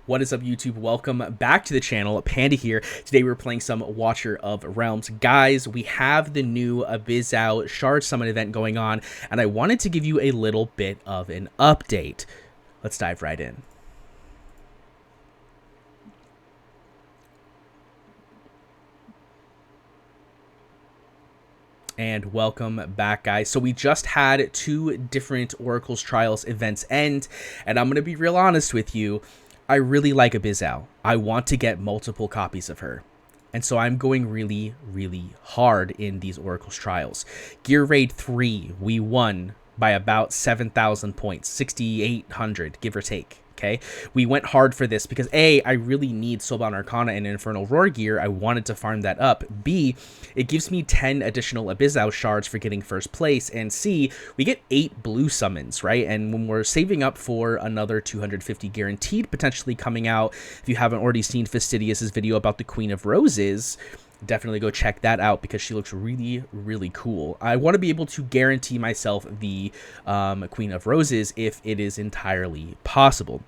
What is up, YouTube? Welcome back to the channel. Panda here. Today we're playing some Watcher of Realms. Guys, we have the new Abyzou Shard Summon event going on, and I wanted to give you a little bit of an update. Let's dive right in. And welcome back, guys. So we just had two different Oracle's Trials events end, and I'm going to be real honest with you. I really like Abyzou. I want to get multiple copies of her. And so I'm going really, really hard in these Oracle's Trials. Gear Raid 3, we won by about 7,000 points, 6,800, give or take. Okay, we went hard for this because A, I really need Soulbound Arcana and Infernal Roar gear. I wanted to farm that up. B, it gives me 10 additional Abyzou shards for getting first place. And C, we get 8 blue summons, right? And when we're saving up for another 250 guaranteed potentially coming out, if you haven't already seen Fastidious' video about the Queen of Roses, definitely go check that out because she looks really, really cool. I want to be able to guarantee myself the Queen of Roses if it is entirely possible.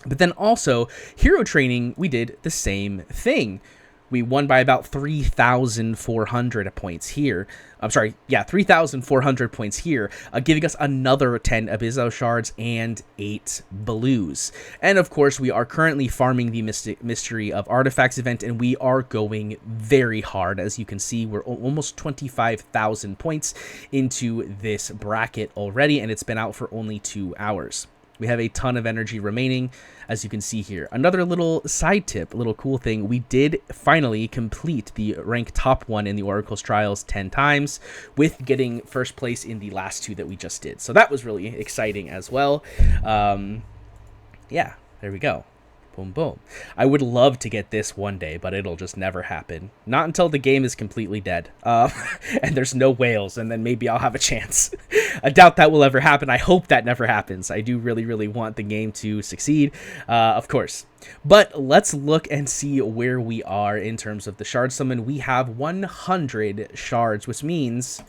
But then also, hero training, we did the same thing. We won by about 3,400 points here. I'm sorry, yeah, 3,400 points here, giving us another 10 Abyzou shards and 8 blues. And of course, we are currently farming the Mystery of Artifacts event, and we are going very hard. As you can see, we're almost 25,000 points into this bracket already, and it's been out for only 2 hours. We have a ton of energy remaining, as you can see here. Another little side tip, a little cool thing, we did finally complete the rank top 1 in the Oracle's Trials 10 times, with getting first place in the last 2 that we just did. So that was really exciting as well. Yeah, there we go. Boom, boom. I would love to get this one day, but it'll just never happen. Not until the game is completely dead. And there's no whales, and then maybe I'll have a chance. I doubt that will ever happen. I hope that never happens. I do really, really want the game to succeed, of course. But let's look and see where we are in terms of the shard summon. We have 100 shards, which means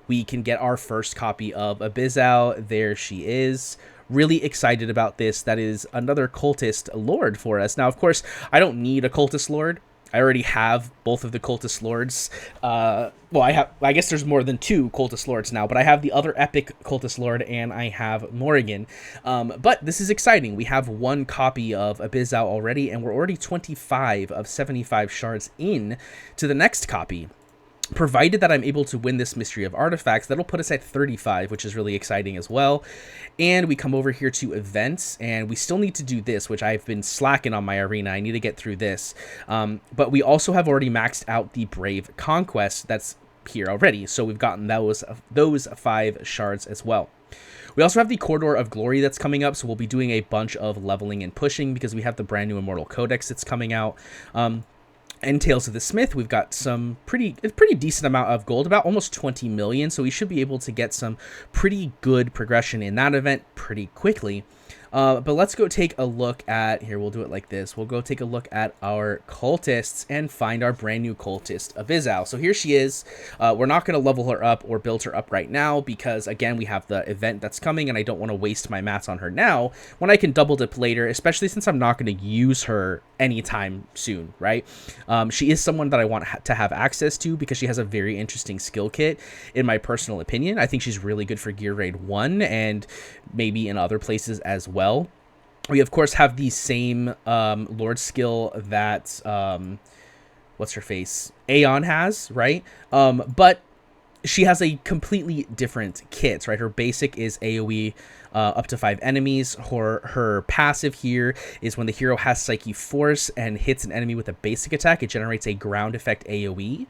we can get our first copy of Abyzou. There she is. Really excited about this. That is another cultist lord for us. Now, of course, I don't need a cultist lord. I already have both of the cultist lords. Well, I guess there's more than 2 cultist lords now, but I have the other epic cultist lord and I have Morrigan. But this is exciting. We have 1 copy of Abyzou already, and we're already 25 of 75 shards in to the next copy. Provided that I'm able to win this Mystery of Artifacts, that'll put us at 35, which is really exciting as well. And we come over here to events, and we still need to do this, which I've been slacking on my arena. I need to get through this. But we also have already maxed out the Brave Conquest that's here already. So we've gotten those 5 shards as well. We also have the Corridor of Glory that's coming up, so we'll be doing a bunch of leveling and pushing because we have the brand new Immortal Codex that's coming out. And Tales of the Smith, we've got some pretty decent amount of gold, about almost 20 million, so we should be able to get some pretty good progression in that event pretty quickly. But let's go take a look at, here, we'll do it like this. We'll go take a look at our cultists and find our brand new cultist, Abyzou. So here she is. We're not going to level her up or build her up right now because, again, we have the event that's coming and I don't want to waste my mats on her now when I can double dip later, especially since I'm not going to use her anytime soon, right? She is someone that I want to have access to because she has a very interesting skill kit, in my personal opinion. I think she's really good for Gear Raid 1 and maybe in other places as well. We, of course, have the same Lord skill that, what's her face, Aeon has, right? But she has a completely different kit, right? Her basic is AoE up to 5 enemies. Her passive here is when the hero has Psyche Force and hits an enemy with a basic attack, it generates a ground effect AoE.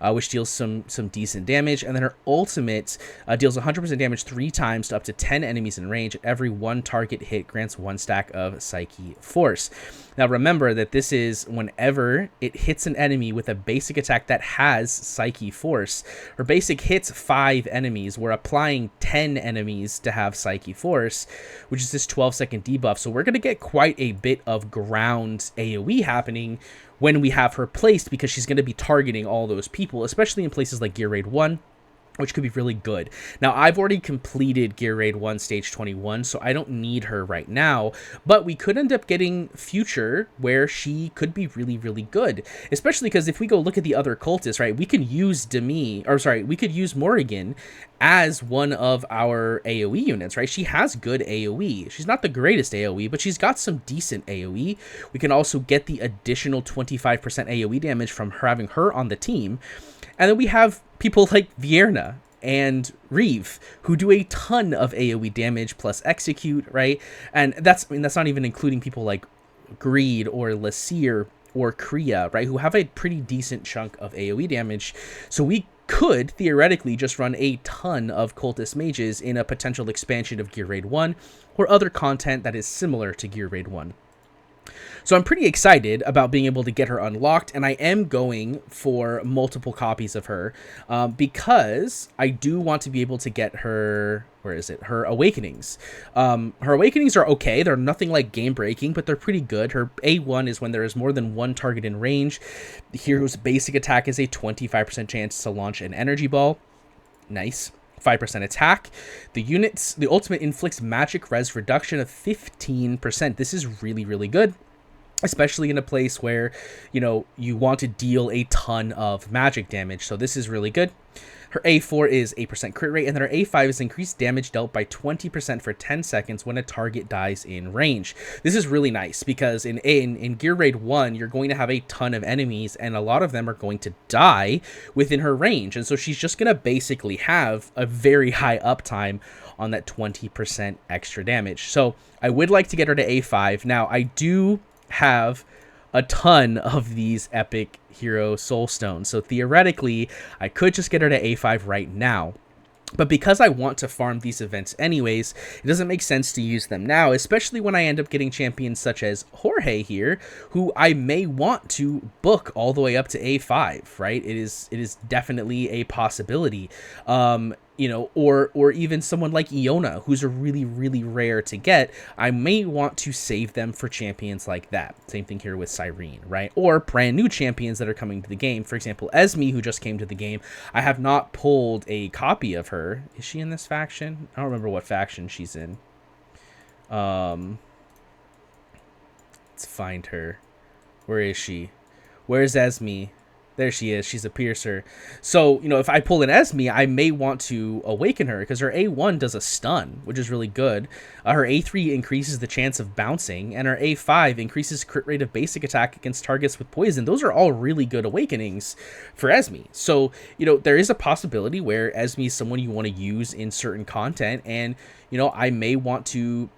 Which deals some decent damage. And then her ultimate deals 100% damage 3 times to up to 10 enemies in range. Every 1 target hit grants 1 stack of Psyche Force. Now remember that this is whenever it hits an enemy with a basic attack that has Psyche Force. Her basic hits 5 enemies. We're applying 10 enemies to have Psyche Force, which is this 12-second debuff. So we're going to get quite a bit of ground AoE happening when we have her placed, because she's going to be targeting all those people, especially in places like Gear Raid 1, which could be really good. Now, I've already completed Gear Raid 1 Stage 21, so I don't need her right now, but we could end up getting future where she could be really, really good, especially because if we go look at the other cultists, right, we can use we could use Morrigan as one of our AoE units, right? She has good AoE. She's not the greatest AoE, but she's got some decent AoE. We can also get the additional 25% AoE damage from her having her on the team. And then we have people like Vierna and Reeve, who do a ton of AoE damage plus execute, right? And that's not even including people like Greed or Lasir or Kriya, right? Who have a pretty decent chunk of AoE damage. So we could theoretically just run a ton of Cultist Mages in a potential expansion of Gear Raid 1 or other content that is similar to Gear Raid 1. So I'm pretty excited about being able to get her unlocked, and I am going for multiple copies of her because I do want to be able to get her, her Awakenings. Her Awakenings are okay. They're nothing like game-breaking, but they're pretty good. Her A1 is when there is more than one target in range. The hero's basic attack is a 25% chance to launch an energy ball. Nice. 5% attack. The ultimate inflicts magic res reduction of 15%. This is really, really good, especially in a place where, you want to deal a ton of magic damage. So this is really good. Her A4 is 8% crit rate, and then her A5 is increased damage dealt by 20% for 10 seconds when a target dies in range. This is really nice because in Gear Raid 1, you're going to have a ton of enemies, and a lot of them are going to die within her range. And so she's just going to basically have a very high uptime on that 20% extra damage. So I would like to get her to A5. Now, I do have a ton of these epic hero soul stones, so theoretically I could just get her to A5 right now, but because I want to farm these events anyways, it doesn't make sense to use them now, especially when I end up getting champions such as Jorge here, who I may want to book all the way up to A5, right? It is definitely a possibility. Or even someone like Iona, who's a really, really rare to get. I may want to save them for champions like that. Same thing here with Cyrene, right? Or brand new champions that are coming to the game. For example, Esme, who just came to the game. I have not pulled a copy of her. Is she in this faction? I don't remember what faction she's in. Let's find her. Where is she? Where's Esme? There she is. She's a piercer. So, if I pull an Esme, I may want to awaken her because her A1 does a stun, which is really good. Her A3 increases the chance of bouncing, and her A5 increases crit rate of basic attack against targets with poison. Those are all really good awakenings for Esme. So, there is a possibility where Esme is someone you want to use in certain content, and, I may want to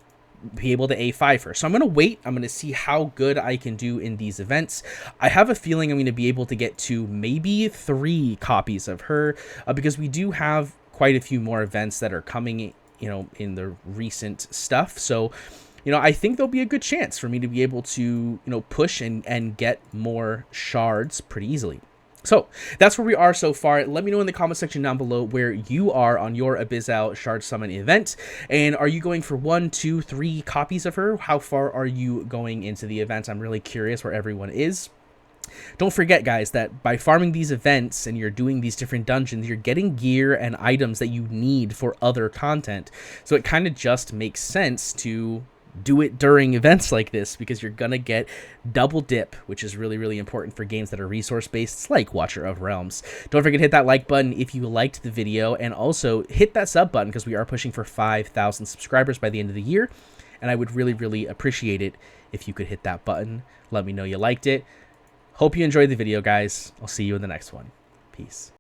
be able to A5 her. So I'm going to wait. I'm going to see how good I can do in these events. I have a feeling I'm going to be able to get to maybe 3 copies of her because we do have quite a few more events that are coming, in the recent stuff. So, I think there'll be a good chance for me to be able to, push and get more shards pretty easily. So that's where we are so far. Let me know in the comment section down below where you are on your Abyzou Shard Summon event. And are you going for 1, 2, 3 copies of her? How far are you going into the event? I'm really curious where everyone is. Don't forget, guys, that by farming these events and you're doing these different dungeons, you're getting gear and items that you need for other content. So it kind of just makes sense to do it during events like this because you're gonna get double dip, which is really, really important for games that are resource based like Watcher of Realms. Don't forget to hit that like button if you liked the video, and also hit that sub button because we are pushing for 5,000 subscribers by the end of the year, and I would really, really appreciate it if you could hit that button. Let me know you liked it. Hope you enjoyed the video, guys. I'll see you in the next one. Peace.